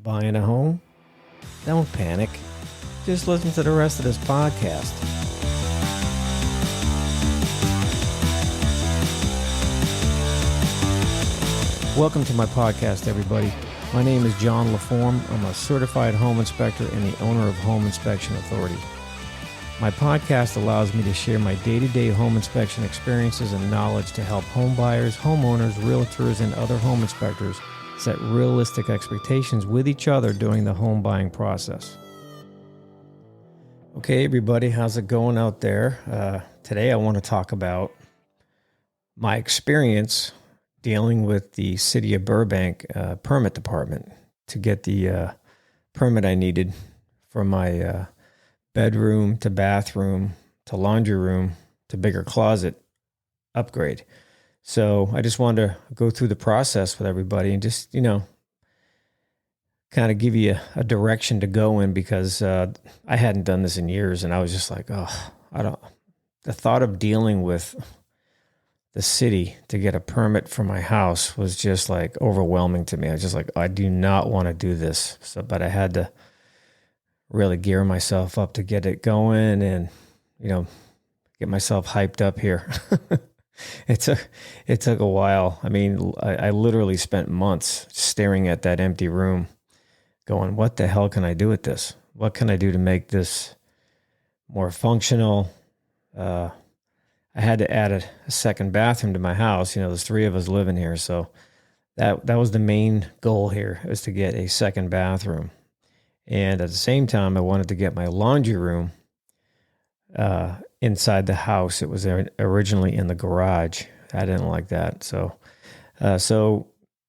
Buying a home? Don't panic. Just listen to the rest of this podcast. Welcome to my podcast, everybody. My name is John Laforme. I'm a certified home inspector and the owner of Home Inspection Authority. My podcast allows me to share my day-to-day home inspection experiences and knowledge to help home buyers, homeowners, realtors, and other home inspectors set realistic expectations with each other during the home buying process. Okay, everybody, how's it going out there? Today I want to talk about my experience dealing with the city of Burbank permit department to get the permit I needed for my bedroom to bathroom to laundry room to bigger closet upgrade. So I just wanted to go through the process with everybody and just, kind of give you a direction to go in because I hadn't done this in years. And I was just like, the thought of dealing with the city to get a permit for my house was just like overwhelming to me. I was just like, I do not want to do this. But I had to really gear myself up to get it going and, get myself hyped up here. It took a while. I mean, I literally spent months staring at that empty room going, what the hell can I do with this? What can I do to make this more functional? I had to add a second bathroom to my house. There's three of us living here. So that was the main goal here, is to get a second bathroom. And at the same time, I wanted to get my laundry room inside the house. It was originally in the garage. I didn't like that. So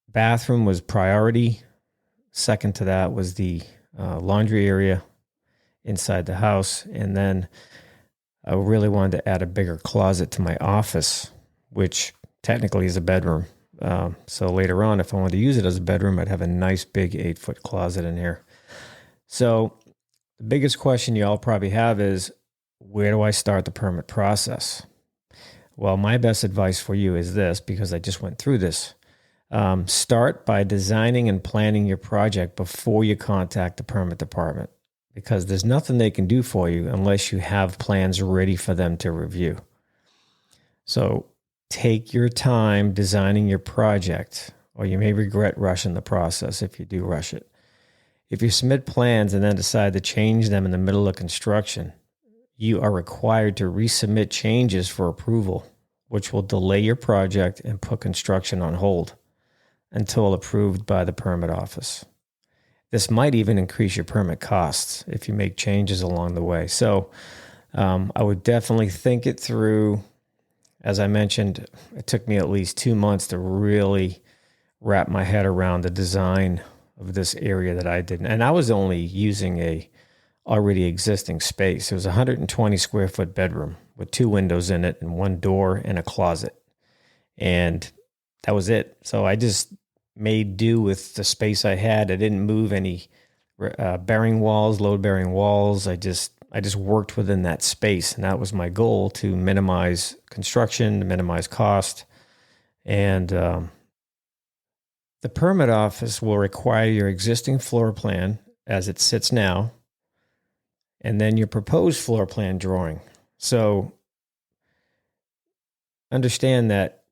bathroom was priority. Second to that was the laundry area inside the house. And then I really wanted to add a bigger closet to my office, which technically is a bedroom. So later on, if I wanted to use it as a bedroom, I'd have a nice big 8-foot closet in here. So the biggest question you all probably have is, where do I start the permit process? Well, my best advice for you is this, because I just went through this. Start by designing and planning your project before you contact the permit department, because there's nothing they can do for you unless you have plans ready for them to review. So take your time designing your project, or you may regret rushing the process if you do rush it. If you submit plans and then decide to change them in the middle of construction, you are required to resubmit changes for approval, which will delay your project and put construction on hold until approved by the permit office. This might even increase your permit costs if you make changes along the way. So I would definitely think it through. As I mentioned, it took me at least 2 months to really wrap my head around the design of this area that I did. And I was only using a already existing space. It was a 120 square foot bedroom with 2 windows in it and 1 door and a closet. And that was it. So I just made do with the space I had. I didn't move any bearing walls, load bearing walls. I just worked within that space. And that was my goal, to minimize construction, to minimize cost. And the permit office will require your existing floor plan as it sits now, and then your proposed floor plan drawing. So understand that,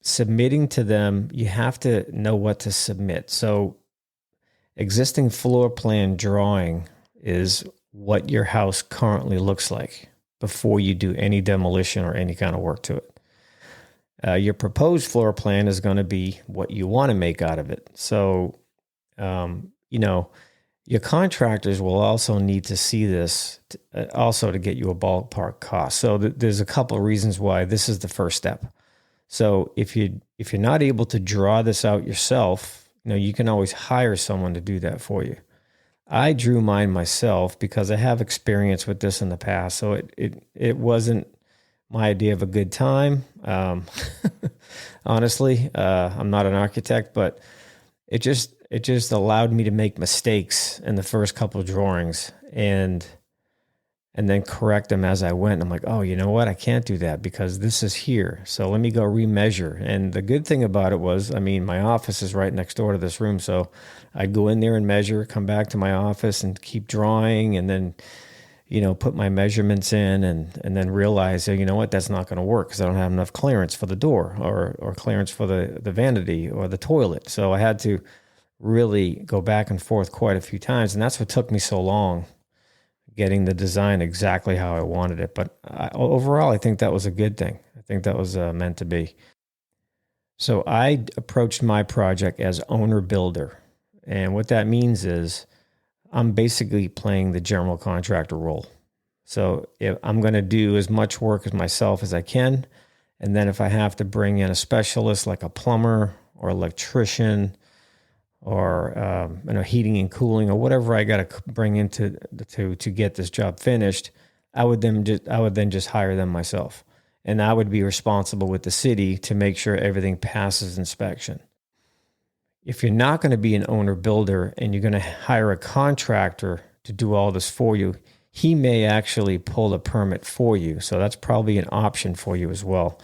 submitting to them, you have to know what to submit. So existing floor plan drawing is what your house currently looks like before you do any demolition or any kind of work to it. Your proposed floor plan is going to be what you want to make out of it. So, your contractors will also need to see this also to get you a ballpark cost. So there's a couple of reasons why this is the first step. So if you're not able to draw this out yourself, you can always hire someone to do that for you. I drew mine myself because I have experience with this in the past. So it wasn't my idea of a good time. Honestly, I'm not an architect, but it just allowed me to make mistakes in the first couple of drawings. And and then correct them as I went. I'm like, oh, you know what? I can't do that because this is here. So let me go remeasure. And the good thing about it was, I mean, my office is right next door to this room. So I'd go in there and measure, come back to my office and keep drawing, and then, put my measurements in, and then realize, you know what, that's not going to work because I don't have enough clearance for the door or clearance for the vanity or the toilet. So I had to really go back and forth quite a few times. And that's what took me so long, getting the design exactly how I wanted it. But overall, I think that was a good thing. I think that was meant to be. So I approached my project as owner builder. And what that means is I'm basically playing the general contractor role. So if I'm going to do as much work as myself as I can. And then if I have to bring in a specialist like a plumber or electrician or heating and cooling or whatever I got to bring into to get this job finished, I would then just hire them myself, and I would be responsible with the city to make sure everything passes inspection. If you're not going to be an owner builder and you're going to hire a contractor to do all this for you, he may actually pull a permit for you. So that's probably an option for you as well.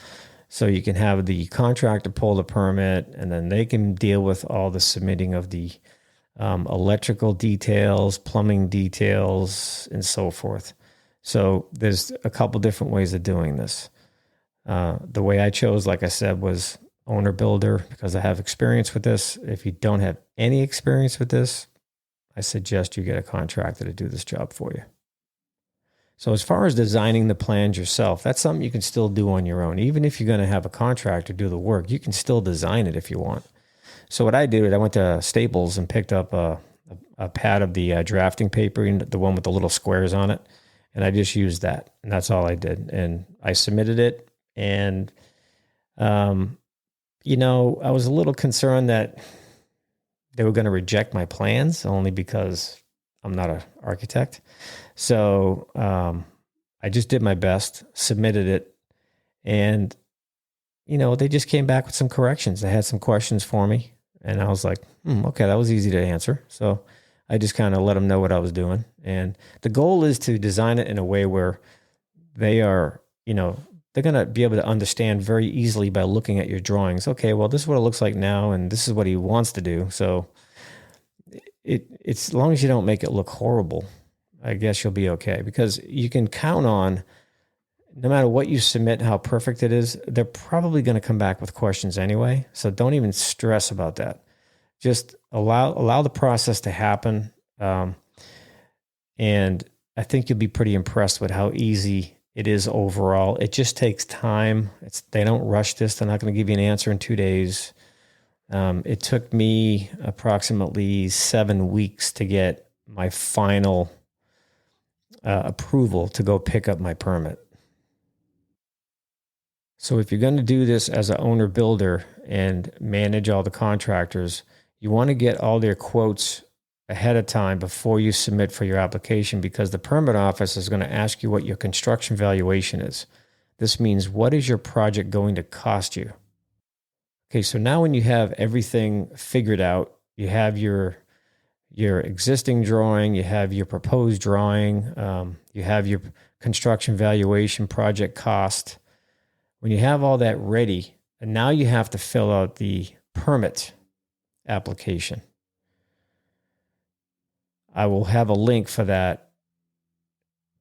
So you can have the contractor pull the permit, and then they can deal with all the submitting of the electrical details, plumbing details, and so forth. So there's a couple different ways of doing this. The way I chose, like I said, was owner builder because I have experience with this. If you don't have any experience with this, I suggest you get a contractor to do this job for you. So as far as designing the plans yourself, that's something you can still do on your own. Even if you're going to have a contractor do the work, you can still design it if you want. So what I did, I went to Staples and picked up a pad of the drafting paper, the one with the little squares on it, and I just used that, and that's all I did. And I submitted it, and I was a little concerned that they were going to reject my plans only because I'm not an architect. So I just did my best, submitted it, and, they just came back with some corrections. They had some questions for me, and I was like, okay, that was easy to answer. So I just kind of let them know what I was doing. And the goal is to design it in a way where they are, they're going to be able to understand very easily by looking at your drawings. Okay, well, this is what it looks like now, and this is what he wants to do. So it's as long as you don't make it look horrible, I guess you'll be okay, because you can count on, no matter what you submit, how perfect it is, they're probably going to come back with questions anyway. So don't even stress about that. Just allow the process to happen. And I think you'll be pretty impressed with how easy it is overall. It just takes time. They don't rush this. They're not going to give you an answer in 2 days. It took me approximately 7 weeks to get my final approval to go pick up my permit. So if you're going to do this as an owner builder and manage all the contractors, you want to get all their quotes ahead of time before you submit for your application, because the permit office is going to ask you what your construction valuation is. This means, what is your project going to cost you? Okay, so now when you have everything figured out, you have your existing drawing, you have your proposed drawing, you have your construction valuation, project cost. When you have all that ready, and now you have to fill out the permit application. I will have a link for that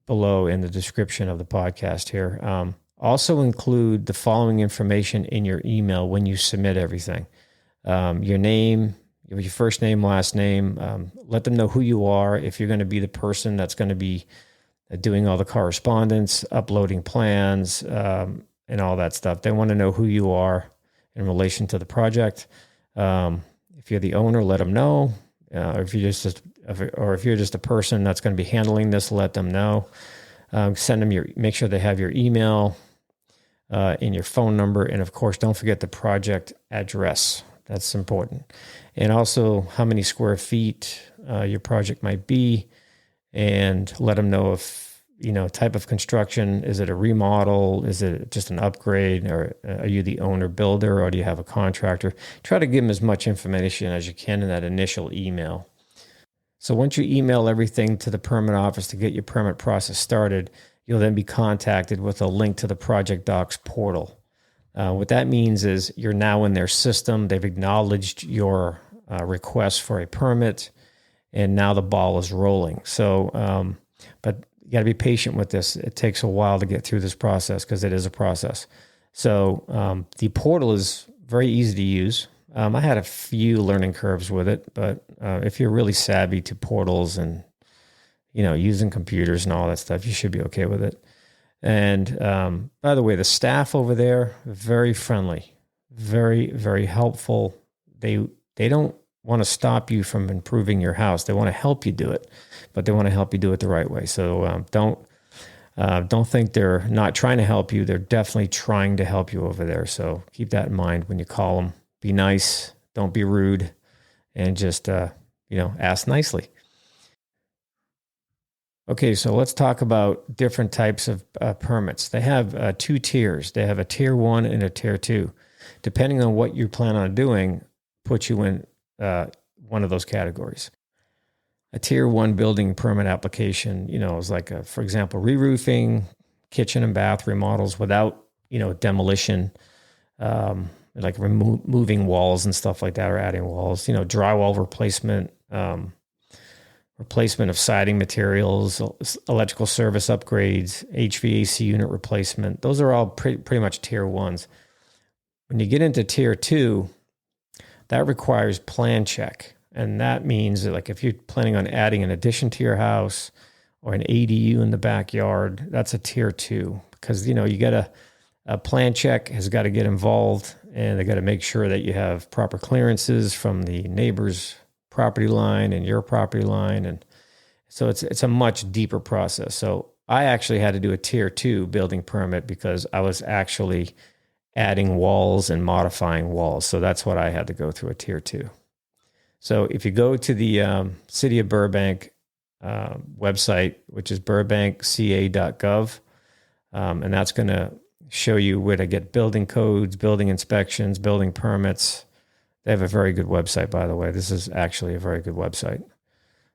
below in the description of the podcast here. Also include the following information in your email when you submit everything. Your name, your first name, last name. Let them know who you are. If you're going to be the person that's going to be doing all the correspondence, uploading plans, and all that stuff. They want to know who you are in relation to the project. If you're the owner, let them know. Or if you're just a person that's going to be handling this, let them know. Send them make sure they have your email and your phone number, and of course, don't forget the project address. That's important, and also how many square feet your project might be, and let them know if type of construction. Is it a remodel? Is it just an upgrade? Or are you the owner builder, or do you have a contractor? Try to give them as much information as you can in that initial email. So once you email everything to the permit office to get your permit process started, you'll then be contacted with a link to the Project Docs portal. What that means is you're now in their system. They've acknowledged your request for a permit, and now the ball is rolling. So, but you got to be patient with this. It takes a while to get through this process because it is a process. So the portal is very easy to use. I had a few learning curves with it, but if you're really savvy to portals and using computers and all that stuff, you should be okay with it. And by the way, the staff over there, very friendly, very, very helpful. They don't want to stop you from improving your house. They want to help you do it, but they want to help you do it the right way. So don't think they're not trying to help you. They're definitely trying to help you over there. So keep that in mind when you call them. Be nice, don't be rude, and just ask nicely. Okay, so let's talk about different types of permits. They have two tiers. They have a tier 1 and a tier 2. Depending on what you plan on doing, put you in one of those categories. A tier 1 building permit application, is like, for example, re-roofing, kitchen and bath remodels without, demolition, like removing walls and stuff like that, or adding walls, drywall replacement, replacement of siding materials, electrical service upgrades, HVAC unit replacement. Those are all pretty much tier 1s. When you get into tier 2, that requires plan check. And that means that, like, if you're planning on adding an addition to your house or an ADU in the backyard, that's a tier 2, because, you get a plan check has got to get involved, and they got to make sure that you have proper clearances from the neighbor's property line and your property line. And so it's a much deeper process. So I actually had to do a tier 2 building permit because I was actually adding walls and modifying walls. So that's what I had to go through, a tier 2. So if you go to the City of Burbank website, which is burbankca.gov, and that's going to show you where to get building codes, building inspections, building permits. They have a very good website, by the way. This is actually a very good website.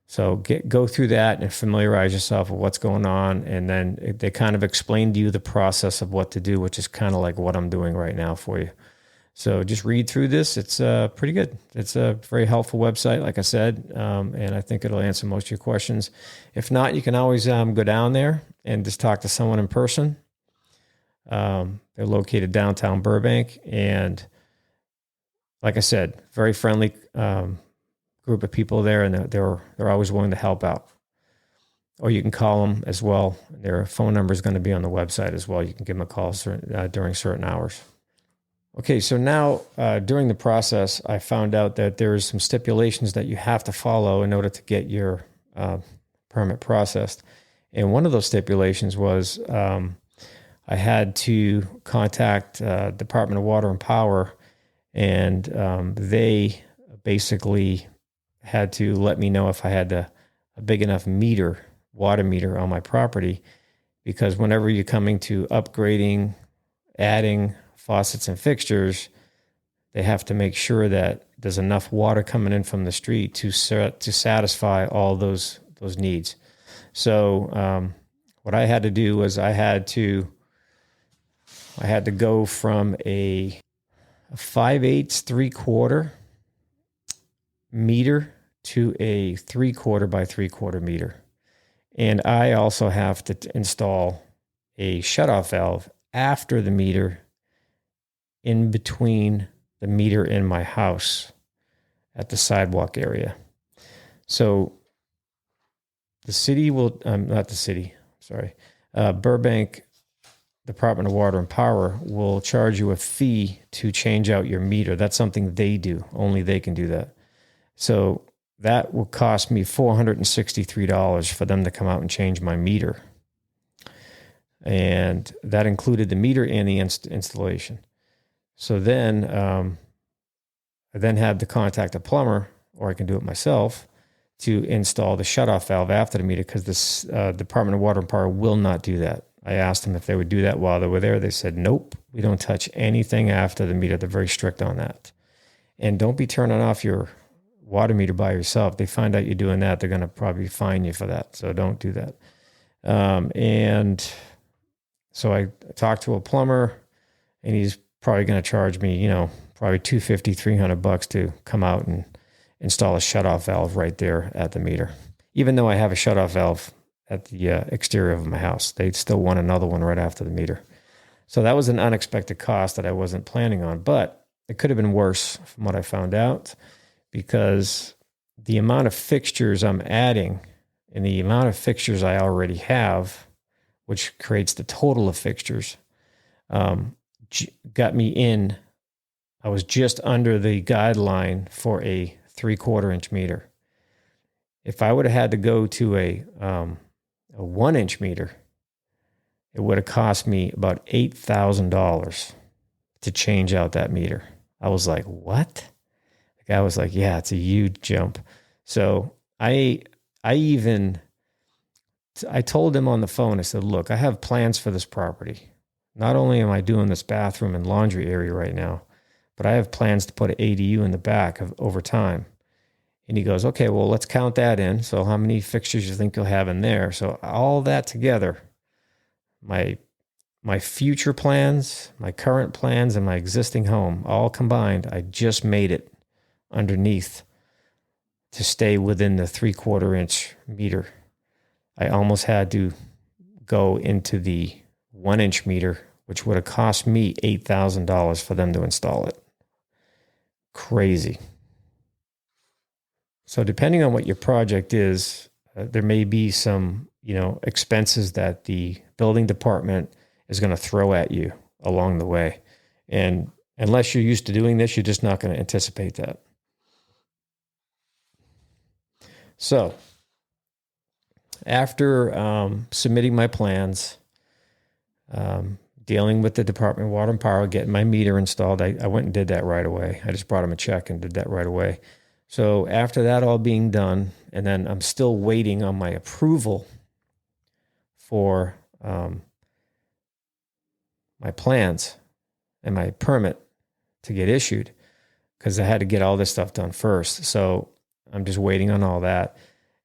So go through that and familiarize yourself with what's going on. And then they kind of explain to you the process of what to do, which is kind of like what I'm doing right now for you. So just read through this. It's pretty good. It's a very helpful website, like I said, and I think it'll answer most of your questions. If not, you can always go down there and just talk to someone in person. They're located downtown Burbank, and like I said, very friendly group of people there, and they're always willing to help out. Or you can call them as well. Their phone number is going to be on the website as well. You can give them a call during certain hours. Okay, so now during the process, I found out that there's some stipulations that you have to follow in order to get your permit processed. And one of those stipulations was I had to contact Department of Water and Power, and they basically had to let me know if I had a big enough water meter on my property, because whenever you're coming to upgrading, adding faucets and fixtures, they have to make sure that there's enough water coming in from the street to satisfy all those needs. So what I had to do was I had to go from a 5/8 3/4 meter to a 3/4 by 3/4 meter. And I also have to install a shutoff valve after the meter, in between the meter in my house at the sidewalk area. So the city will, not the city, sorry, Burbank Department of Water and Power will charge you a fee to change out your meter. That's something they do. Only they can do that. So that will cost me $463 for them to come out and change my meter. And that included the meter and the installation. So then I then had to contact a plumber, or I can do it myself, to install the shutoff valve after the meter, because this Department of Water and Power will not do that. I asked them if they would do that while they were there. They said, nope, we don't touch anything after the meter. They're very strict on that. And don't be turning off your water meter by yourself. They find out you're doing that, they're going to probably fine you for that. So don't do that. And so I talked to a plumber, and he's probably going to charge me, probably $250, $300 to come out and install a shutoff valve right there at the meter. Even though I have a shutoff valve at the exterior of my house, they still want another one right after the meter. So that was an unexpected cost that I wasn't planning on, but it could have been worse from what I found out, because the amount of fixtures I'm adding and the amount of fixtures I already have, which creates the total of fixtures, got me in. I was just under the guideline for a 3/4 inch meter. If I would have had to go to a 1 inch meter, it would have cost me about $8,000 to change out that meter. I was like, what? The guy was like, yeah, it's a huge jump. So I told him on the phone, I said, look, I have plans for this property. Not only am I doing this bathroom and laundry area right now, but I have plans to put an ADU in the back over time. And he goes, okay, well, let's count that in. So how many fixtures you think you'll have in there? So all that together, my future plans, my current plans, and my existing home, all combined, I just made it underneath to stay within the 3/4 inch meter. I almost had to go into the 1 inch meter, which would have cost me $8,000 for them to install it. Crazy. So depending on what your project is, there may be some, expenses that the building department is going to throw at you along the way. And unless you're used to doing this, you're just not going to anticipate that. So after submitting my plans, dealing with the Department of Water and Power, getting my meter installed, I went and did that right away. I just brought them a check and did that right away. So after that all being done, and then I'm still waiting on my approval for my plans and my permit to get issued, because I had to get all this stuff done first. So I'm just waiting on all that.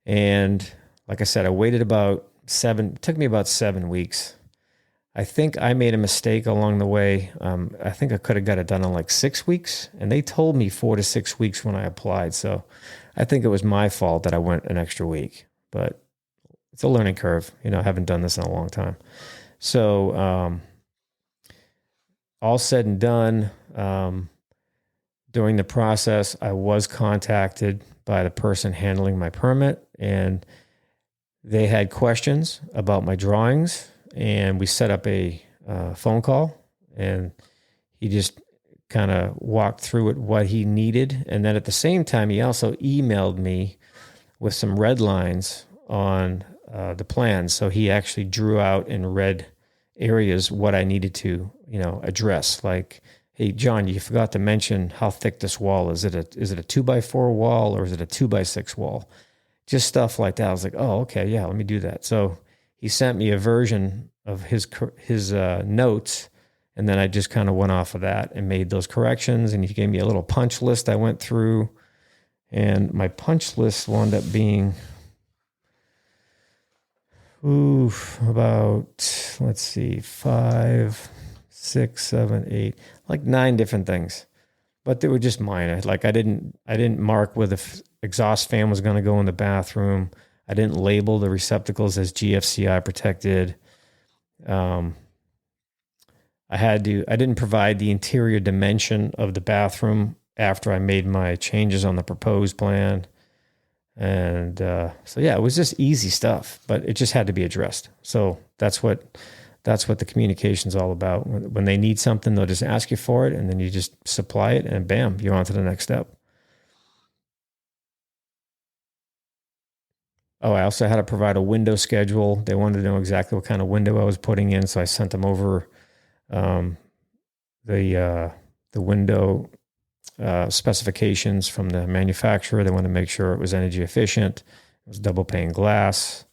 And like I said, I waited it took me about 7 weeks. I think I made a mistake along the way. I think I could have got it done in like 6 weeks, and they told me 4 to 6 weeks when I applied. So I think it was my fault that I went an extra week, but it's a learning curve. I haven't done this in a long time. So all said and done, during the process, I was contacted by the person handling my permit, and they had questions about my drawings, and we set up a phone call, and he just kind of walked through it, what he needed. And then at the same time, he also emailed me with some red lines on the plans. So he actually drew out in red areas what I needed to, address. Like, hey, John, you forgot to mention how thick this wall is. Is it a 2x4 wall, or is it a 2x6 wall? Just stuff like that. I was like, oh, okay, yeah, let me do that. So he sent me a version of his notes, and then I just kind of went off of that and made those corrections. And he gave me a little punch list I went through, and my punch list wound up being about, let's see, 5, 6, 7, 8, like 9 different things, but they were just minor. Like I didn't mark where the exhaust fan was going to go in the bathroom. I didn't label the receptacles as GFCI protected. I didn't provide the interior dimension of the bathroom after I made my changes on the proposed plan. And so, yeah, it was just easy stuff, but it just had to be addressed. So that's what the communication's all about. When they need something, they'll just ask you for it, and then you just supply it, and bam, you're on to the next step. Oh, I also had to provide a window schedule. They wanted to know exactly what kind of window I was putting in, so I sent them over the window specifications from the manufacturer. They wanted to make sure it was energy efficient. It was double pane glass.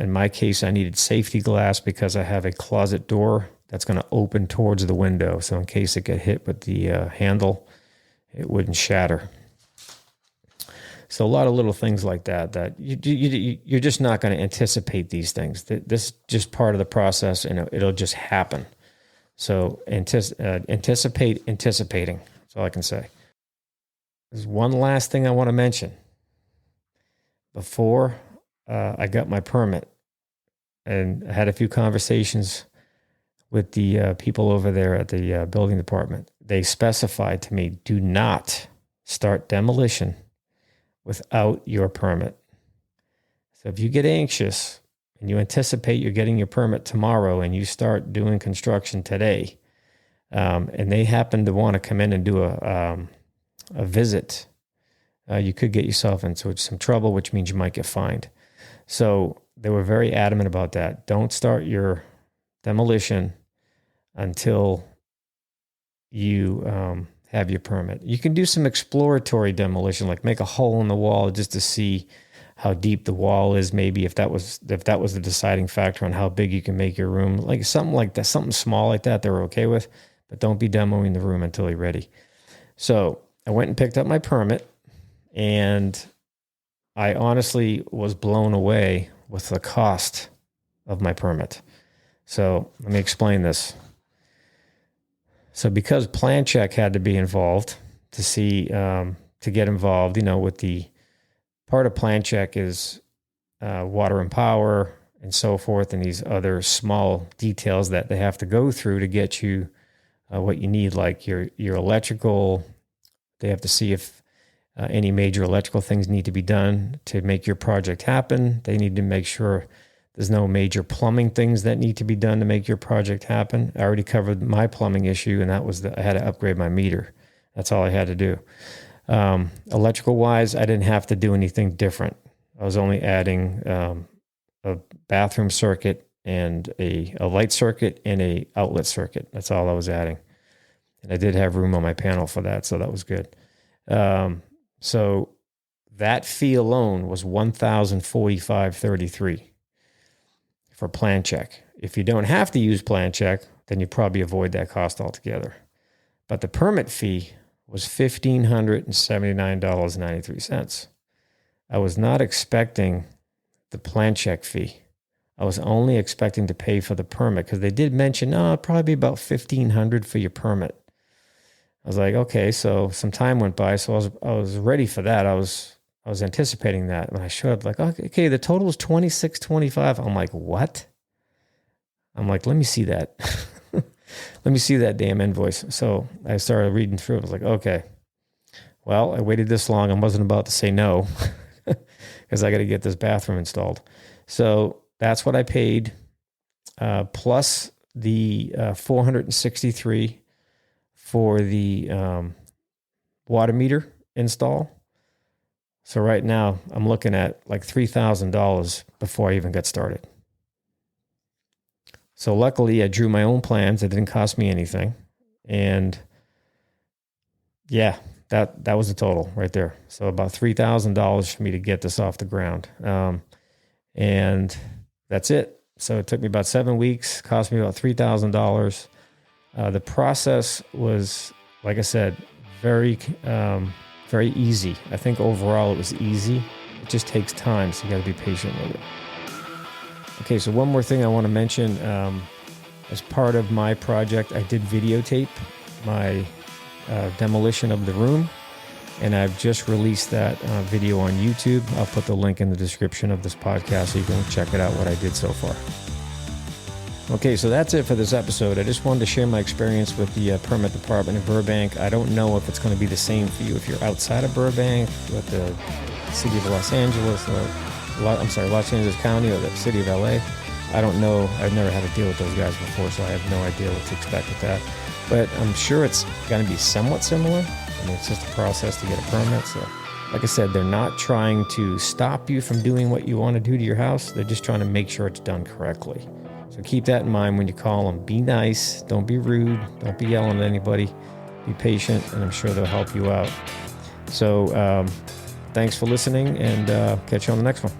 In my case, I needed safety glass because I have a closet door that's going to open towards the window. So in case it get hit with the handle, it wouldn't shatter. So a lot of little things like that you're just not going to anticipate these things. This is just part of the process, and it'll just happen. So anticipate anticipating. That's all I can say. There's one last thing I want to mention. Before I got my permit, and I had a few conversations with the people over there at the building department. They specified to me, do not start demolition without your permit. So if you get anxious and you anticipate you're getting your permit tomorrow and you start doing construction today, and they happen to want to come in and do a visit, you could get yourself into some trouble, which means you might get fined. So they were very adamant about that. Don't start your demolition until you have your permit. You can do some exploratory demolition, like make a hole in the wall just to see how deep the wall is. Maybe if that was the deciding factor on how big you can make your room, like something like that, something small like that, they're okay with. But don't be demoing the room until you're ready. So I went and picked up my permit, and I honestly was blown away with the cost of my permit. So let me explain this. So because plan check had to be involved to see, to get involved, with the part of plan check is water and power and so forth, and these other small details that they have to go through to get you what you need, like your electrical. They have to see if any major electrical things need to be done to make your project happen. They need to make sure there's no major plumbing things that need to be done to make your project happen. I already covered my plumbing issue, and that was I had to upgrade my meter. That's all I had to do. Electrical wise, I didn't have to do anything different. I was only adding a bathroom circuit and a light circuit and a outlet circuit. That's all I was adding. And I did have room on my panel for that, so that was good. So that fee alone was $1,045.33 for plan check. If you don't have to use plan check, then you probably avoid that cost altogether. But the permit fee was $1,579.93. I was not expecting the plan check fee. I was only expecting to pay for the permit, because they did mention, it'd probably be about $1,500 for your permit. I was like, okay, so some time went by, so I was ready for that. I was anticipating that. When I showed up, like, okay, the total is $26.25. I'm like, what? I'm like, let me see that. Let me see that damn invoice. So I started reading through it. I was like, okay, well, I waited this long. I wasn't about to say no, because I got to get this bathroom installed. So that's what I paid, plus the $463 for the water meter install. So right now I'm looking at like $3,000 before I even got started. So luckily I drew my own plans. It didn't cost me anything. And yeah, that was the total right there. So about $3,000 for me to get this off the ground. And that's it. So it took me about 7 weeks, cost me about $3,000. The process was, like I said, very easy. I think overall it was easy. It just takes time, so you got to be patient with it. Okay, so one more thing I want to mention. As part of my project, I did videotape my demolition of the room, and I've just released that video on YouTube. I'll put the link in the description of this podcast so you can check it out, what I did so far. Okay, so that's it for this episode. I just wanted to share my experience with the permit department in Burbank. I don't know if it's going to be the same for you if you're outside of Burbank, with the city of Los Angeles, Los Angeles County, or the city of LA. I don't know. I've never had to deal with those guys before, so I have no idea what to expect with that. But I'm sure it's going to be somewhat similar. I mean, it's just a process to get a permit. So, like I said, they're not trying to stop you from doing what you want to do to your house. They're just trying to make sure it's done correctly. So keep that in mind when you call them. Be nice. Don't be rude. Don't be yelling at anybody. Be patient, and I'm sure they'll help you out. So thanks for listening, and catch you on the next one.